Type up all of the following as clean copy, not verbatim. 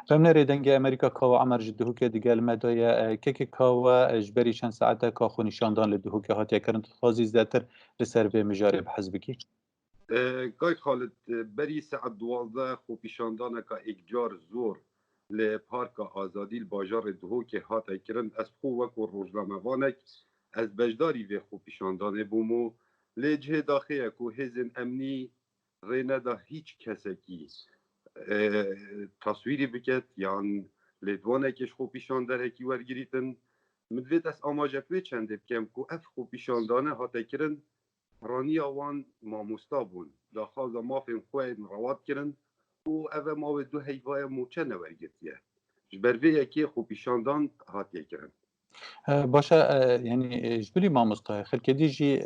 فهمنا ريدنجي أمريكا كاوا عمر جدهوكي دقال مدايا كيكي كاوا جبري شان ساعتا كاخو نشاندان لدهوكي هاتيا كرنت خازي زاتر لسر في مجاري بحزبكي گای خالد بری ساعت 12 خو پیشاندانه که اگجار زور لپارک آزادی باجار دهوکê هات کرن از خو وکو روزنامه‌وانک از بجداری و خو پیشاندانه بومو لجه داخل کو هزن امنی رینه دا هیچ کسکی تصویری بکت یان لدوانه کش خو پیشانداره کی ورگریتن مدویت از آماجکوی چنده بکم کو اف خو پیشاندانه هات کرن رانی آوان ماموستا بون داخل مافین خوین رواد کرن و اوه ماوی دو حیوای موچه نورگتیه جبروی یکی خو پیشاندان هاتیه کرن باشا يعني جبلي ما مستوى خلك ديجي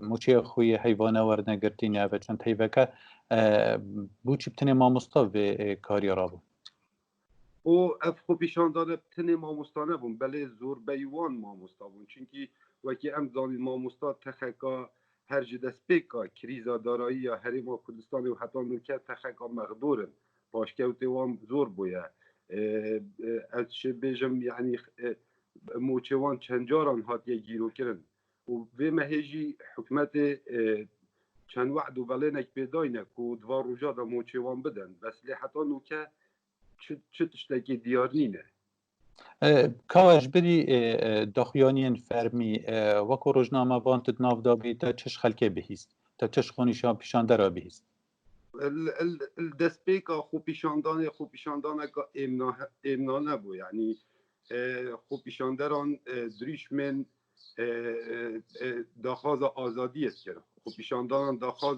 موشي خوي حيوانة ورنا قرتيني أبا چند حيوكا بوچي بتني ما مستوى كاري رابو و اف خو پیشاندان بتنی ماموستانه بون بله زور بیوان ماموستا بون چونکی وکی ام زانی ماموستا تخکا هر جدس پیکا کریزا دارایی یا حریم کردستان و حتی نوکه تخکا مغدورن پاشکه و تیوان زور بویا از چه بیجم یعنی موچوان چنجاران هاتیه گیرو کرن و به مهجی حکمت چند وعد و بلینک پیداینه که دوار روژا دا موچوان بدن بس لی حتی نوکه چه تشتکی دیار نینه كاواش بري دخيانين فرمي وكو روجنامه وانتد ناف دابي تا چش خلكي بهيست تا چش خونيشان پیشان درا بهيست الدسبيكا خو پیشاندان که امنا نبو یعنی خو پیشاندران دریش من داخاز آزادی است کرد خو پیشاندان داخاز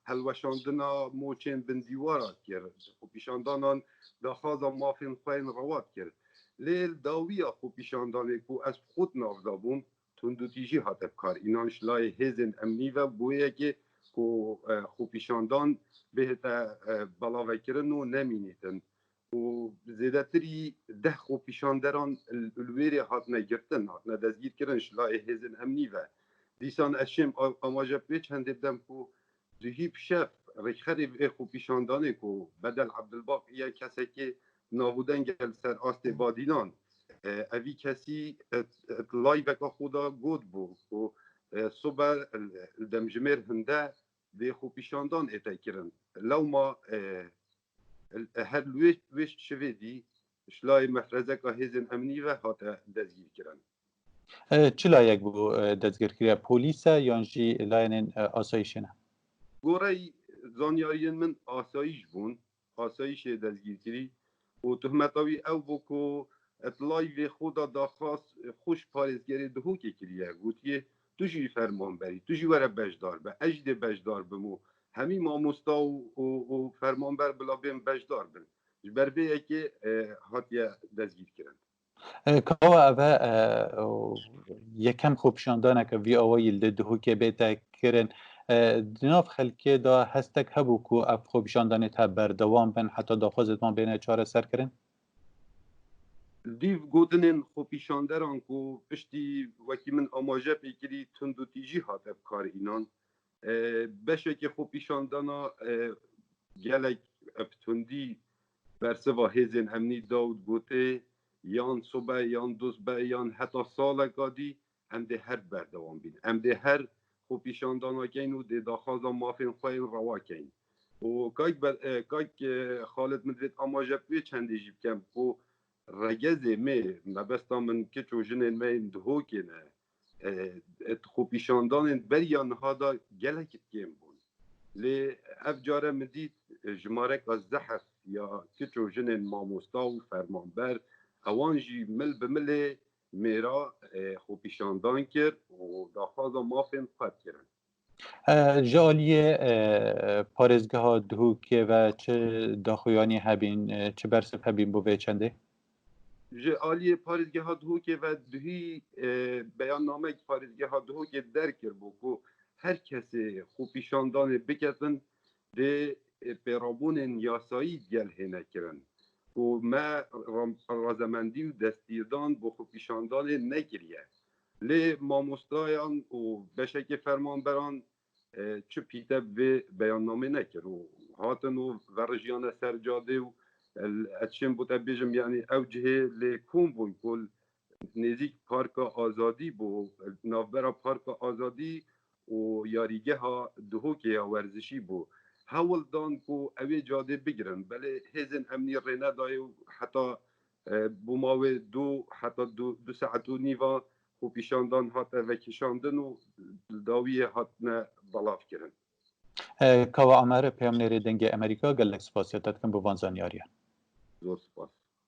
هلوشاندنا موچین بندیوارات کرد خو پیشاندانان داخاز مافین خوین روات کرد لیل داویا خو پیشاندانه کو از خود نافدابون تندو تیجی هاتب کار اینانش لای هزن امنی و بویه که خو پیشاندان بهتا بلاوه کرن و نمینیتن و زیادتری ده خو پیشاندران الویری هات نگرتن هات ندازگیر کرنش لای هزن امنی و دیسان اشیم آماجه پیچ هندیدم کو جهیب شف رخری خو پیشاندانه کو بدل عبدالباقی کسی که نابودن گل سر آست بادینان اوی کسی لایو که خدا گود بود و صبح دمجمر هنده به خو پیشاندان اتا کرن لو ما هر ویشت شویدی شلای مفرزه که هزن امنی و هاتا دزگیر کرن چی لایک بو دزگیر کریا پولیسا یانجی لاینن آسایشنه گوره زانیارین من آسایش بون آسایش دزگیر کری و تهمتاوی او بکو اطلاعی به خدا داخواست خوش پارزگری دهوکê kiriye gotiye tu jî ferman berî tu jî were bejdar be ez jî dê bejdar bim û hemî mamosta û fermanber bila bên bejdar bin ji ber vê yekê hatiye dezgîrkirin كاوا أبا يكم خوبشاندانك في أوائل دهوكي بيتا كرن دناف خلكي دا هستك هبوكو أف خوبشانداني تبر دوام بن حتى دا خوزتان بين چاره سر کرن دیو گوتنین خو پیشاندران کو پشتی وکی من آماجه پیکری تندو تیجی هاتب کار اینان بشه که خو پیشاندانا گلک ابتندی برسه و هزین امنی داود گوته یان صبح یان دوزبه یان حتی سال گادی هم ده هر بردوان بین هم ده هر خو پیشاندانا کین و ده داخازا مافین خواهی روا کین و کاک خالد مدوید آماجه پوی چندی جیب کم و رگزی می مبستا من که چوجنین می دهوکê ne خو پیشاندانên beriyan ha da gelekî kêm bûn lê ev care min dît ji mareka zehef ya kiçojinên mamosta û fermanber ewan jî mil bi milê mêra xwe pîşandan kir û daxwaza mafên xwe kirin جالیه پارێزگەها دهوکێ و چه داخویانی هەبین چه بەرسب هەبین بۆ vê çendê ji aliyê parêzgeha Duhokê ve duhî beyannamek parêzgeha Duhokê derkir bû ku her kesê xwe pîşandanê biketin dê pêrabûnên yasayî gel hêne kirin û me razemendî û destîrdan bo xwe pîşandanê nekiriye lê mamostayan û beşekê fermanberan çi pîte vê beyannamê nekir û hatin û verjiyane ser cadê û اتشم بوده بیجم یعنی اوجه لکوم بون کل نزیک پارک آزادی بو نافبرا پارک آزادی و یاریگه ها دهوکه ورزشی بو هول دان کو اوی جاده بگیرن بله هزن امنی رینه دای حتی بوماوی حتی دو ساعت و نیوا خو پیشاندان هات وکیشاندن و داوی هات نه بلاف کرن کاوا ئەمارە پێم نێرێ دەنگی ئەمریکا گەلێک سپاسیەتەکەم بۆ وان زانیاریە زۆر سپاس